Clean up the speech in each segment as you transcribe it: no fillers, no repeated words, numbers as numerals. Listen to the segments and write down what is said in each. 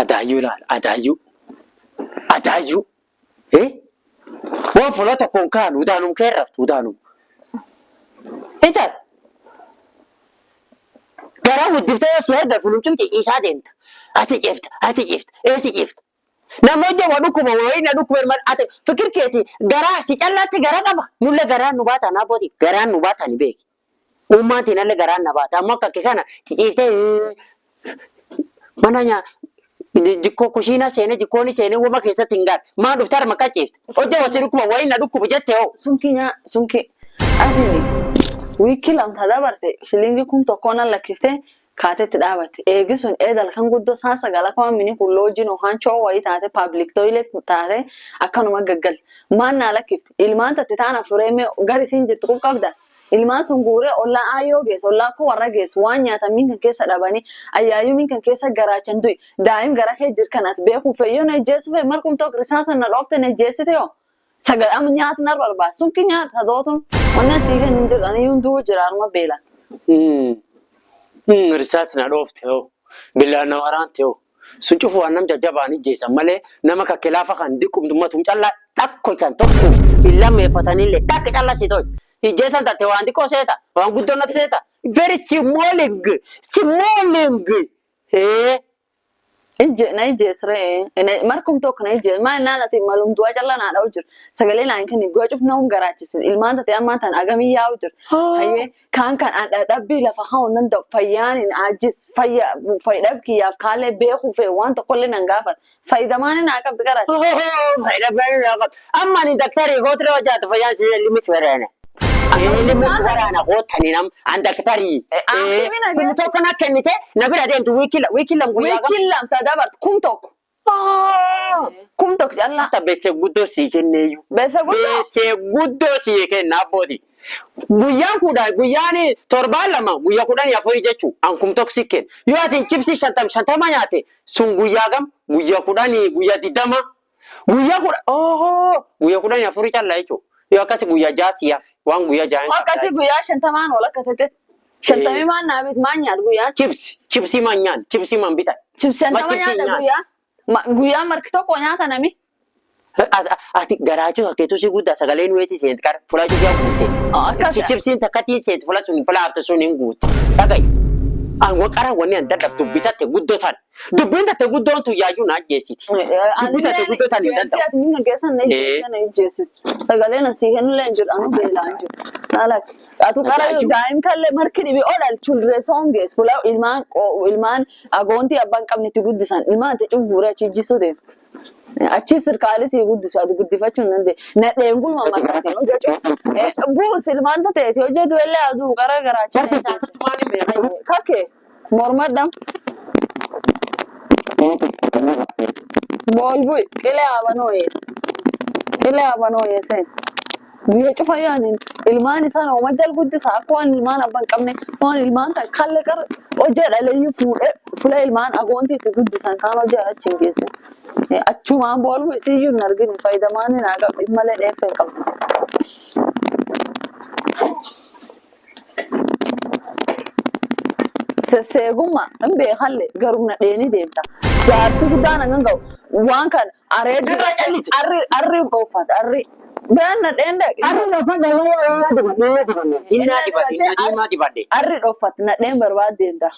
Adaayyuu laal adaayyuu waan fuula tokkoon kaanu udaanum keerraftu udaanum intal garaa guddiftee yoo si erga fulumcumti isaa deemta ati ceefta eessi ceefta namoonni waa dhukkuma wayii na dhukkuma ati fikir keeti garaa si callaatti gara qaba nulle garaan nu baata naa booti garaan nu baata ni beeki uummaantiin alle garaan na baata ammoo akka kana ciciiftee mana nyaa jikko kushiina seene jikkooni seene wama keessatti hin gaadhe maa dhuftaar maqaa ceefte hojja wasi dhukkuma wayii na dhukkubu jette hoo sunki ati wiikii lamta dabarte shilingi kun tokkoon lakkiste kaatetti dhaabate eegi sun eedal kan guddoo saasa galakama mini kulloojin ohaanchoo wayii taate public toilet taate akkanuma gaggal maannaa lakkifte ilmaan tatti taana fureemee garisiin jirtu qabda ilmaan sun guuree ollaa aayoo geessa ollaa ko warra geessa waan nyaatan minkan keessa dhabanii ayyaayyuu minkan keessa garaachan du'i daa'im gara kee jirkanaat beekuu feeyyoo na ejjeessu fee markum tokko risaasa na dhoofte na ejjeessite yoo sagadama nyaata na barbaas sunki nyaata dootum wannan siigan hin jedhanii hunduu jiraanuma beelan. Risaas na dhoofte yoo billaan na waraante yoo sun cufu waan nam jajjabaan ijjeessan malee nama kakkelaafa kan diqqumtummatum callaa dhakko kan tokko illa meeffatanillee dhakka callaa si tolchu. Ijjeessan taate waan xiqqoo seeta waan guddoo natti seeta very simoling na ijjeesree markum tokko na ijjees maa innaan ati malum du'a callaa naa dha'u jiru sagalee naan kan du'a cufna hum garaachisin ilmaan taate ammaan tan agamii yaa'u jiru hayyee kaan kan dhabbii lafa haa danda'u fayyaan hin ajjis fayyadhabkiyyaaf kaalee beekuu fee waan tokkollee nan gaafata fayyidamaan naa qabdi garaachisin. Fayyadamaan naa qabdi amma ni daktarii hootira hojjaatu fayyaan si limis waraana. Limis waraana hootani nam an daktarii. Kun tokko na kennite na bira deemtu wiikilam guyyaa gam. Wiikilam tadabart kum tokko. Kum tokko jalla. Beese guddoo sii kenneeyyuu. Beese guddoo sii kenna abbooti. Guyyaan torbaan lama guyyaa 14 jechuun an kum tokko sii kenna. Yoo ati chipsii 50 nyaate sun guyyaa gam guyyaa 10 guyyaa 20 guyyaa 14 callaa jechuudha. Yoo akkasi guyyaa 6 siyaaf waan guyyaa 6. Akkasi guyyaa 50 ol akka ta'e 50 maan naabit maan nyaat guyyaa. Chipsii maan nyaan chipsii maan bitan. Chipsii 50 nyaata guyyaa marki tokko nyaata nami. Ati garaachuu hakkeetu si guddaa sagalee nu eessi seenti kara fulaa jijjiirraa guute. Chipsiin takkatii seenti fulaa sun fulaa hafte sun hin guute. Dhagayi. Waqara wanni an dadhabdu bitatte guddootaan. Dubbiin tatte guddoon tu yaayyuu na ajjeesiti. Dubbii tatte guddootaan hin danda'u. Ati minna keessan na ijjeesiti. Sagalee na sii kennullee hin jiru anu beelaan jiru. Naalak. Atu qara daa'im kallee marki dhibi odal children songees fulaa ilmaan agoontii abbaan qabnetti guddisan ilmaan ati cubbuuree achi ijjisuu deemu. Achi sirkaalee si guddisu ati guddifachuun nan deemu. Nadheen gulma makkaatiin hojjechu. Buus ilmaan tateeti hojjetu illee aduu qara garaachaa. Kakkee mormadham. Boolbui qilee abanooyee seen. Guyyaa cufayyaanin ilmaan isaan ooma jal guddisa akka waan ilmaan abbaan qabne waan ilmaan ta'e kallee qara hojjaa dhaleeyyuu fuula ilmaan agoontiitti guddisan kaan hojjaa achi hin geesse. Achumaan boolbui isiyyuu hin arginu faayidamaan hin haqabne malee dheeffee hin qabne. Sesseegummaa hin beekalle garuu na dheeni deemta. Jaarsi guddaan hanga ga'u waan kan areeddi arri uffata arri. Bean na dheenda. Arri uffata inni dibadde. Arri uffata na dheen barbaaddeenta.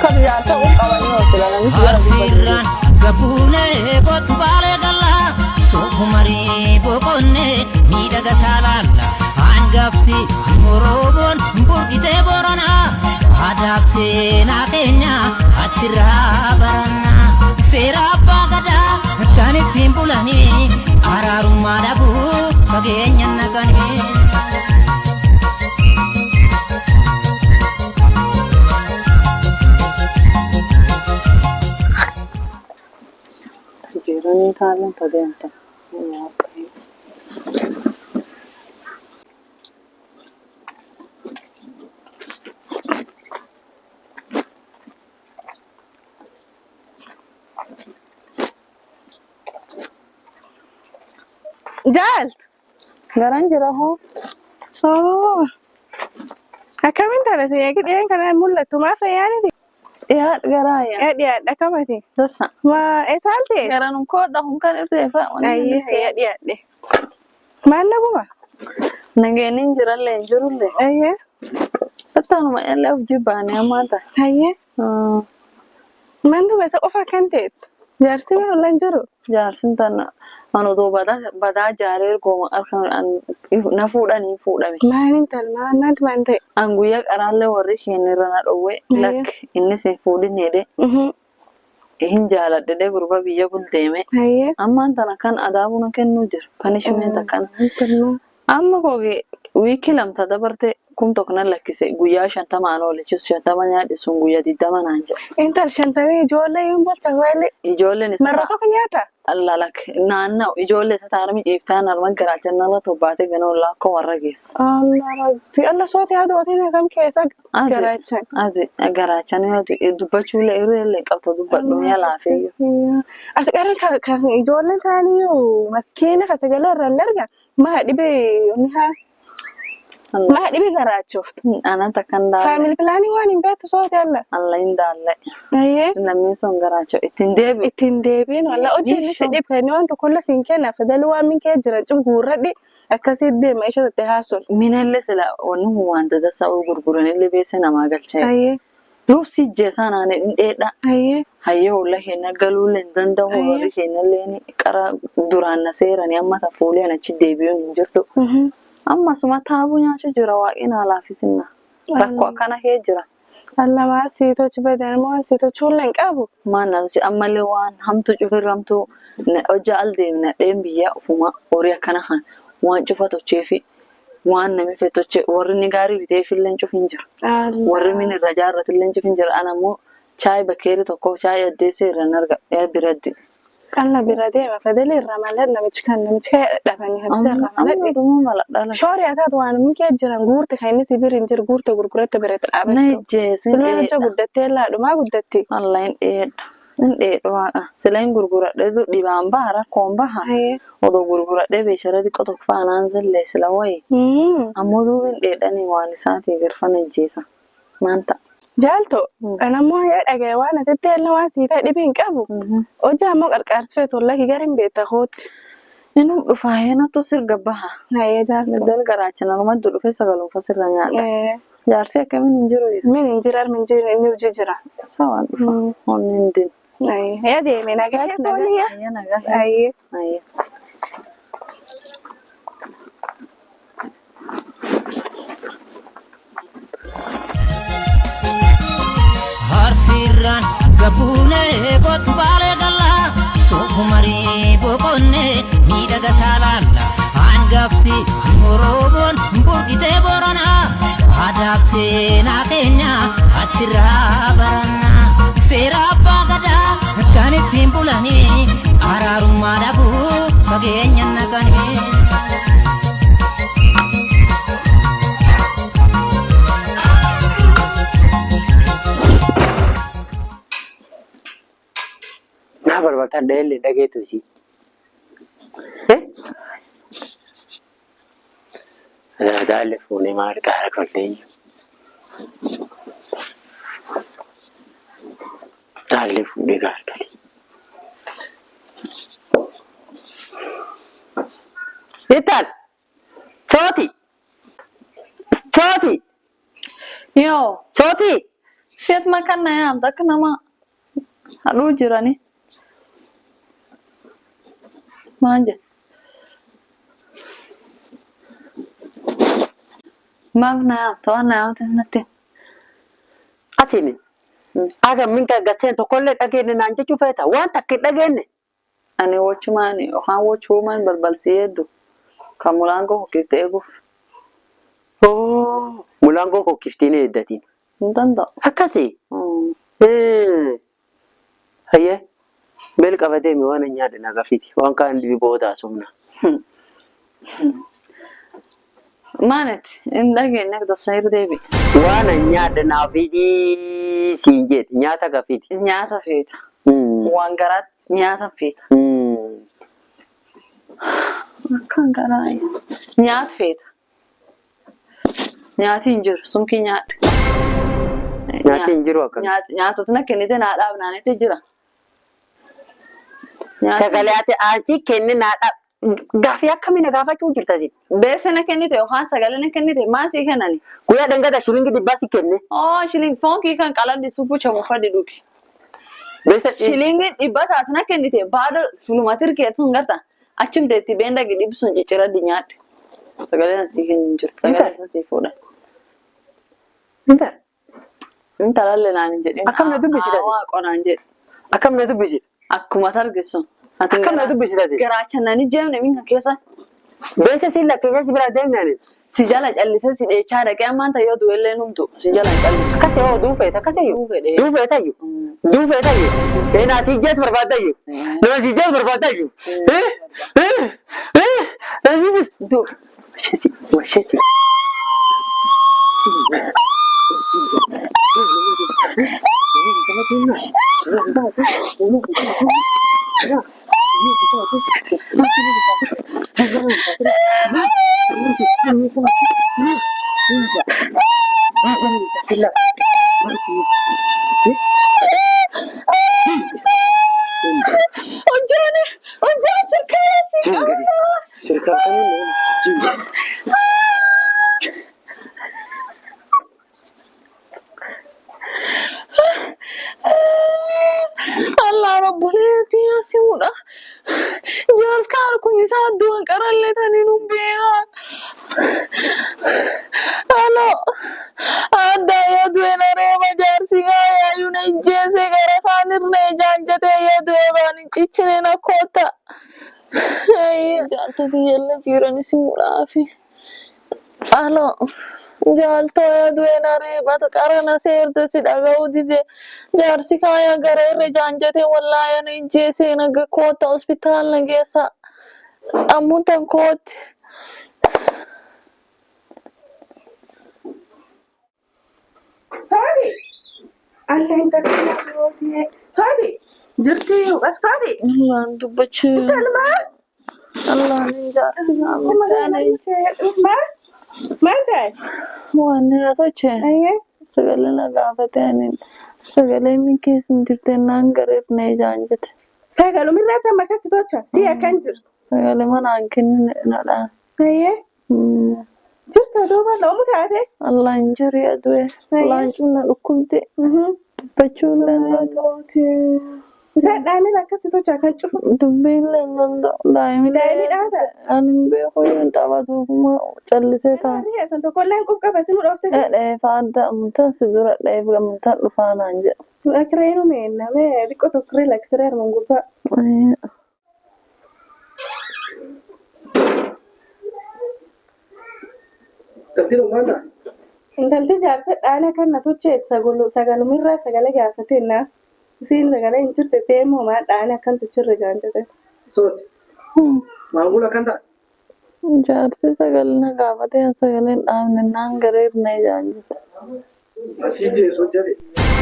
Kan jaarsa qabanii hospitaalanii. Arsiirraan gabuulee kootu baalee gallaa soofumarii boqonnee miidhaga saalaalla hangafti morooboon burqitee boronaa aadaaf seenaa keenya achirraa barannaa seera abbaa gadaa kan ittiin bulanii araarummaa dhabuu fageenya naqanii. Jiranii taalan tadeemta. Jaalt. Garan jira hoo. Oh. Akkamiin taate eegi dhiyeen kanaan mul'attu maa fayyaaniti? Dhiyaadh garaaya. Dhiyaadha kamati. Sassa. Waa eesaaltee? Garan koodha kun kan irreefa. Ayyee dhiyaadhe. Maal naguma? Nageenin jirallee hin jirullee. Ayyee. Battanuma illee of jibbaanii ammaa ta'a. Ayyee. Mantu basa qofa kan ta'etu. Jaarsi maa ollaan jiru? Jaarsin tana manotoo badaa jaaree gooma na fuudhanii fuudhame. Maaliin talmaa naati maan ta'e? An guyyaa qaraallee warri isheen irra na dhowwe lakk innis hin fuudhinneedhe. Hin jaaladhe gurba biyya buldeeme. Ammaan tana kan adaabuna kennuu jira. Panishmeenta kana. Amma kooge wiikii lamta dabarte kum tokko lakkise guyyaa 50 aan oole jechuus 50 nyaadhe sun guyyaa 20 naan jedhe. Intal 50 ijoollee hin bulchan waale. Ijoolleen isa marra tokko nyaata. Allalak naanna'u ijoollee isa taarami ciiftaan arman garaachan narra tobbaate ganoo laakko warra geessa. Allah rabbi Allah sooti haa dootiin kam keessa garaachan. Ati garaachan dubbachuullee irreellee qabta dubbadhu mi'a laafeeyyo. Ati qarri kan ijoolleen isaanii maskiina ka sagalee irra hin argan maa dhibee mihaa. Maa dhibee garaachuuf. Ananta kan daalle. Faamili pilaanii waan hin beektu sooti alla. Alla hin daalle. Ayyee. Lammiin son garaachuu ittiin deebi. Ittiin deebiin walla hojii si dhibee wanti kulla siin kenna fedalii waan min kee jiran guurradhi akkasii deema ishee tattee haasuun. Minallee sila wanni wanta dasa gurguranillee beessa namaa galchee. Ayyee. Duubsi jeesaan aanee dhindheedha. Ayyee. Hayyee holla keenya galuullee hin danda'u warri keenyallee qara duraan na seeranii amma tafuuleen achi deebi'uun hin jirtu. Amma suma taabuu nyaachuu jira waaqni alaafisinna. Rakkoo akkana kee jira. Allamaa siitochi badan moo siitochi hulla hin qabu. Maannaatu ammallee waan hamtu cufirramtu hojjaa al deemna dheen biyyaa ofuma horii akkana kan waan cufa tocheefi waan nami fetoche warri ni gaarii biteefillee cufin jira. Warri min irra jaarratillee cufin jira. Anammoo chaayii bakkeerii tokko chaayii addeessee irra narga biraddi. Qalla bira deema fedeli irra malee namichi kan dhabanii habsee irra malee. Shoori ataatu waan minkee jiran guurte kan inni sibir hin jiru guurte gurgurette biratti dhaabattu. Ilma guddattee laadhumaa guddatti. Allah hin dheedha. Hin dheedha waaqa. Sila hin gurguradhe dhibaan baha rakkoon baha. Odoo gurguradhe beeshara xiqqoo tokko faanaan zillee sila wayi. Ammoo duuba hin dheedhanii waan isaatii garfana ijjeesa. Maanta. Jaalto anammoo yaa dhaga'e waan atitti ella waan siitaa dhibii hin qabu. Hojii ammoo qarqaarsifeetu wallaahi gara hin beekta hooti. Inni dhufaa heenatu sirga baha. Hayyee jaalladha. Dal garaachana numaddu dhufee sagaluunfa sirra nyaadha. Jaarsi akkamiin hin jiru? Min hin jira min jiru inni hojii jira. Sawaan dhufa. Onni hin din. Yaa deeme nagaa keessa olii yaa. Hayyee nagaa keessa. Hayyee. Hayyee. Harsirran gabuunee kootu baalee gallaa soofumarii boqonnee miidhaga saalalla hangafti morooboon burqitee boronaa aadaaf seenaa keenya achirraa barannaa seera abbaa gadaa kan ittiin bulanii araarummaa dhabuu fageenya naqanii. Barbaataan dheellee dhageetu ishii. Daalle fuunee maal gaara kolleeyyu. Daalle fuunee gaara galee. Ittaan sooti sooti. Yoo. Sooti. Seet makan na yaamta akka nama hadhuu jirani. Manja. Magna tawana yaamte natti. Atini. Aga minka gaseen tokkollee dhageenne naan jechuu feeta waan takka hin dhageenne. Ani wachumaani waan wachuumaan balbalsii hedduu kan mulaangoo hokkifte eeguuf. Mulaangoo hokkiftiin eeddatiin. Hin danda'u. Akkasii. Hayyee. Bel qabatee mi waan nyaadhe nagafiti waan kaan diboodaa sumna. Maanet hin dhageenye akka tasayir deebi. Waan nyaadhe naafiti siin jedhe nyaata gafiti. Nyaata feeta. Waan garaatti nyaata feeta. Akkan kanaa nyaata feeta. Nyaati hin jiru sumkii nyaadha. Nyaati hin jiru akka. Nyaatota na kennite naa dhaabnaanite jira. Sagalee ati kenne naa dhaab. Gaaffii akkamii gaafachuu jirtati? Beessa na kennite yookaan sagalee na kennite maal sii kennani? Guyyaa dangata shilingi dhibbaa si kenne. Oh shilingi foonkii kan qaladdi suppu chamu fadhi dhugi. Beessa Shilingi dhibba taate na kennite baada fulumatir keetu garta. Achumte itti beenda gidib sun cicciraddi nyaadhe. Sagaleen sii kennin jiru. Sagaleen sii fuudha. Inta. Inta lalle naan hin jedhin. Akkam na dubbisitan? Waa qonaan jedhe. Akkam na dubbisitan? Akkuma targisu. Akkam na dubbisitan? Garaachannani jeemne minka keessa. Beessa si lakkeessa si bira deemnaan. Si jala callise si dheechaa dhaqee ammaan tayyoo du'ellee numtu. Si jala callise. Akkasii hoo duufeeta akkasii Duufedhe. duufeetayyu duufeetayyu eenaa si jees barbaadayyu nama si jees barbaadayyu Du. washesi Hojjaan sirkaa Allah rabbuleeti asimuudha. Jaals kaara kumisaa adduun qarallee tanii nun beekaa. Aloo addaa yoo du'e na reeba jaarsi gaayaayuu na ijjeese gara faanirra jaanjatee yoo du'e baan hin cichine na koota. Jaaltoti yella jiran isimuudhaafi. Aloo. Jaaltoo yoo du'e na reebata qarana seertu si dhaga'uu dide jaarsi kaaya gara irra jaanjatee wallaaya na ijjeese naga koota hospitaal na geessa ammuutan kooti. Sorry. Allah hin takkina Sorry. Jirti sorry. Allaan dubbachuu. Allaan hin jaarsi gaafataane. Maantaas? Waan na sochee. Ayyee. Sagalee na gaafatanii. Sagalee min keessa hin jirteen naan gareef na jaanjate. Sagalumirraa tamma akkasi tocha. Si akkan jiru. Sagalee manaan kennine na dhaan. Ayyee. Jirta duuba loomu taate? Allah hin jiru yaadue. Laancuu na dhukkubde. Dubbachuu illee na ta'uuti. Isaan dhaaneen akkasi tocha kan cufu. Dubbiin illee nan ta'u. Daa'imni dhaata? Ani hin beeku yoo taphatuufuma callisee ta'a. San tokkolleen qubqaba sinu dhoofte. Faadda amantaan si dura dheef amantaan dhufaa naan jedhu. Akreenu meenna mee xiqqoo tokko rilaksiree arman gubbaa. Intalti jaarsa dhaana kan na tocheet sagalumirraa sagalee gaafateenna. Isiin sagalee hin jirte deemoo maa dhaana akkan tochirra jaanjate. sooti maangula kan ta'a. Jaarsi sagalee na gaafatee sagaleen dhaabne naan gareef na jaanjate. Asii jeesoo jedhe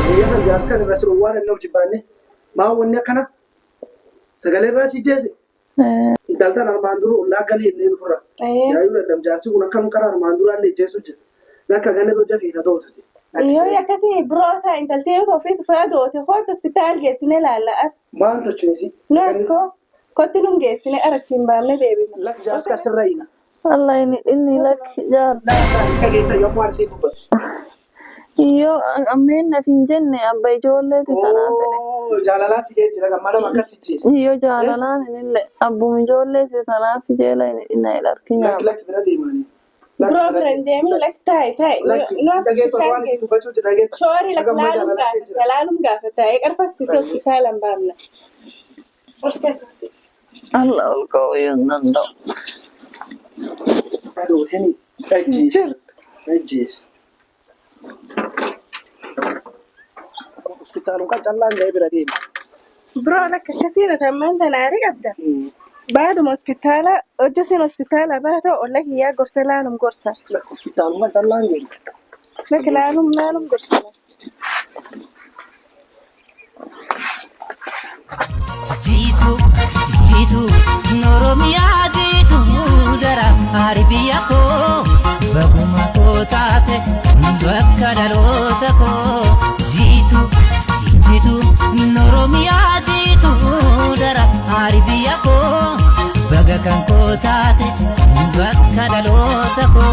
guyyaa kan jaarsa kan irra siru waan inni hojii baanne maa wanni akkana sagalee irraa asii jeese. Intaltaan armaan duru ollaa galii inni dhufurra. Yaayuu dandam jaarsi kun akkam karaa armaan duraa illee jeesuu jira. Lakka ganni hojja fiita ta'uuti. Yoo akkasii biroota intaltee yoo ofiitu fayyadoote hoota hospitaal geessine laalla'at. Maal tochiinisi? Nooskoo kotti num geessine arachiin baafne deebina. Lakki jaarsa asirra hiina. Allah inni lakki jaarsa. Dhageetta yommuu arsii dubbatu. Yoo ammeen naaf hin jenne abba ijoolleeti kanaaf. Jaalalaa si jira gammada bakka si jeessa. Yoo jaalalaan illee abbuma ijoolleeti kanaaf jeela inni arki nyaaba. Lakki bira deemanii. Biroo bira hin deemin lakki taa'e. Shoorii laalum gaafata. Qarfasti hospitaala hin baafna. Allah ol ka'uu hin danda'u. Adootanii ajjees. Hospitaaluma kan callaan ga'ee bira deema. Biroo lakka akkasiin atammaan tanaarii qabda. Baaduma hospitaala hojjesin hospitaala baata olla kiyyaa gorsa laalum gorsa. Hospitaaluma callaan ga'e. Lakki laalum gorsa. Jitu jitu Oromiyaa jitu dara harbiya ko baguma ko taate bakka dhaloota ko jitu Oromiyaa jitu dara harbiya ko baga kan ko taate bakka dhaloota ko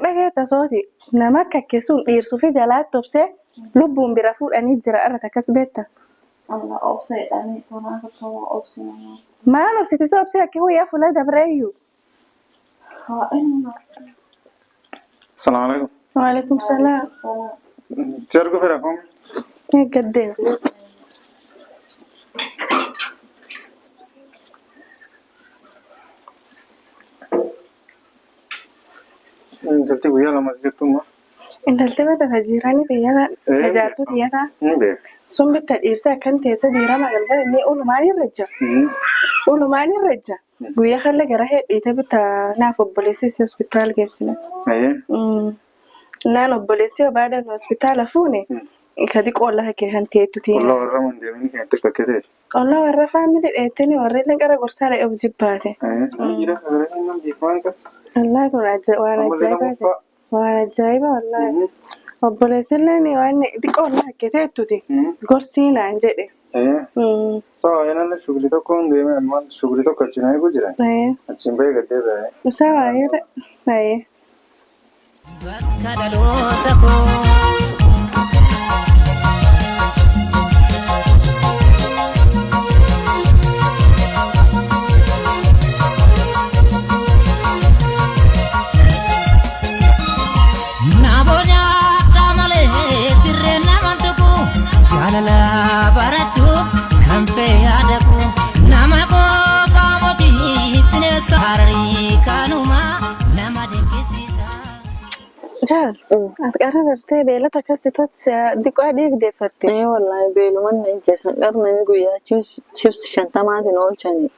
dhaggeetta sooti nama kakkeessuun dhiirsuu fi jalaatti obsee lubbuun bira fuudhanii jira irratti akkas beekta. Allah obseedhaanii tolaan tokko obsinama. Maan obsitisa obsee akka huyyaa fuula dabreeyyu. Assalamu alaikum. Waalaikum salaam. Si argu fira kom? Gaddee. Intalti guyyaa lamas jirtummaa? Intalti bada tajiiranii xiyyaata tajaajiltu xiyyaata. Sun bitta dhiirsa akkan teessa diirama galgala inni olumaan irra jira. Olumaan irra jira. Guyyaa kalla gara hedhiite bitta naaf obboleessi hospitaala geessine. Naan obboleessi obaadan hospitaala fuune kadi qoolla hakkee kan teettu tiine. Qolla warra mandeemini kan itti bakkee ta'e. Qolla warra faamilii dheettini warri illee gara gorsaa dha'ee of jibbaate. Wallahi kun waan ajaa'ibaa wallahi. Obboleessi illee waan xiqqoon hakkee teettuti gorsiinaan jedhe. Sawa yana shughuli tokko deeme amma shughuli tokko achi na eegu jira. Achiin bahee gaddee ba'e. Sawa yeroo. bakka dhaloota koo Jalala barachuuf kan fayyadaku nama qofaa mootii bineensa hararii kanuma nama dinqisiisa. Jaal, ati qarra bartee beelata akkasii tocha diqoo dhiigdeeffatte. Wallahi beeluman na ijjeessan qarnami guyyaa chips 50 oolchanii.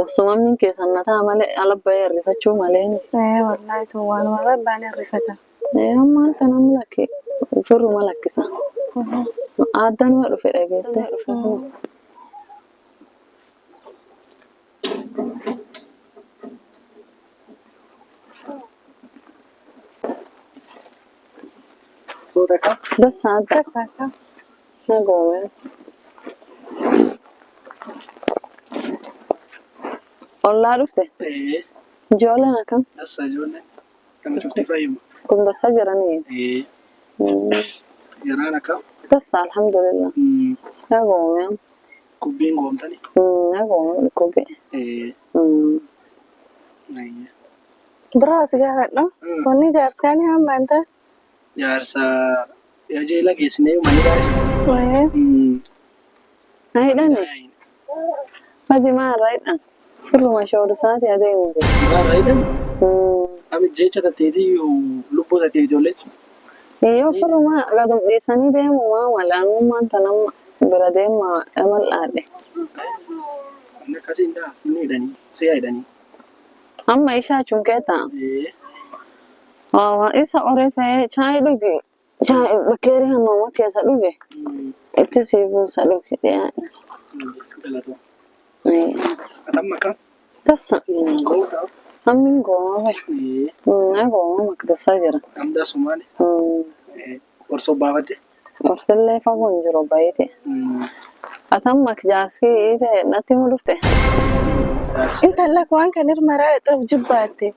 Osuma min keessan nataa malee alabbaa hirrifachuu maleeni. Wallahi tun waanuma babbaan hirrifatan. Ammaan kanam lakkee firruma lakkisa. Addaan waa dhufe dhageette. Soda ka? Dasaadha. Kasaaka. Nagoome. Ollaa dhufte? Ijoolleen akkam? Dasa ijoolleen. Kan dhufti fayyuma. Kun dasaa jiranii? Yaraan akkam? Dasa alhamdulillah. Nagoome. Kubbiin goomtani? Nagoome kubbee. Biraa si gaafadha. Wanni jaarsaanii hammaan ta'a. Jaarsa yaajela geessinee manii gaariidha. Haidhani? Madi maarraa hidhan? Firruma shoorisaati adeemu. Maarraa hidhan? Ami jecha tatteetii lubbuu tattee ijoollee? Yoo firruma gadum dhiisanii deemu maa malaanummaan tanamma bira deemaa mal'aadhe. Inni akkasiin ta'a inni hidhanii si'a hidhanii. Amma ishaa chunkee ta'a. Isa oree fa'ee chaayi dhuge chaayi bakkeerii hammama keessa dhuge itti siifuusa dhuge dhiyaadha. Galatoo. Amma kam? Tassa. Ammin gooma fa'i. Gooma maktasaa jira. Amdaa Somaali. Orsoo baafatte. Orsillee fagoon jiru bayite. Asan makjaaskii ta'e natti mu dhufte. Intala waan kan hirmaraa xaf jibbaatte.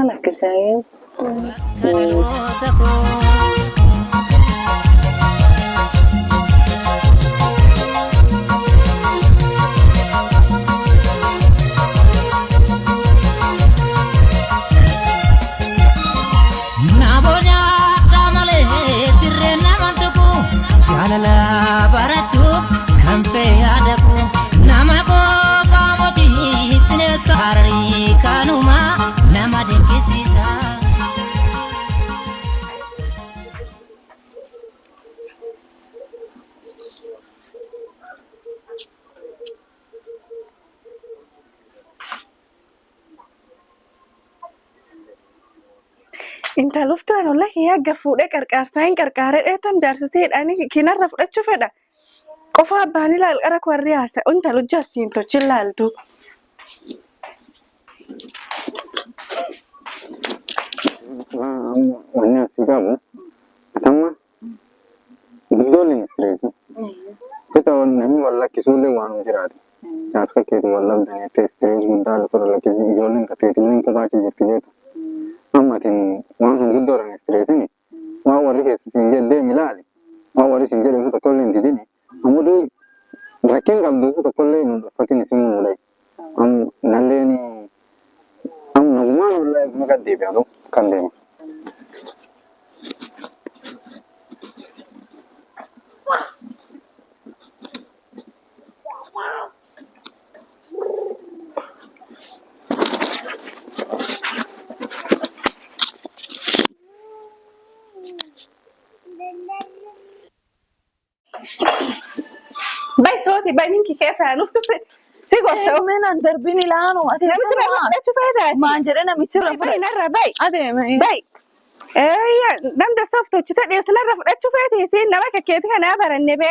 Alakkisee. bakka dhaloota koo Jalala barachuuf kan fayyadaku nama qofaa mootii bineensa hararii kanuma nama dinqisiisa. انت لفتو انا والله يا قفودة كركارسين كركارة ايه تم جارسسين انا كنا رفضت شوف هذا قفا باني لا القرك والرياسة انت لو جاسين تو تشلالتو والناس قاموا تمام بدون ستريس كده النبي والله كسول وانو جرادي ناس كده والله بدنا ستريس بدال كده لكن يقولون كتير لين كباچ جتيه أما تين وانو بدور ستريسني ما وريك سنجد ده ملالي ما وريك سنجد هو تقول لي ديني أمودو لكن قبل هو تقول لي فكين اسمه ولا أم نلني أم نغمان ولا ما قد يبيعه كان ده باي صوتي باي منك كيسة نفتو سيقور سو من الدربين الآن وأتي نمت بقى تشوف هذا ما عندنا مسيرة باي نرى باي أدي ما هي باي ايه نمد صفتو تشتا يرسل الرفض تشوف هذا يسين نباك كيتها نابر النبي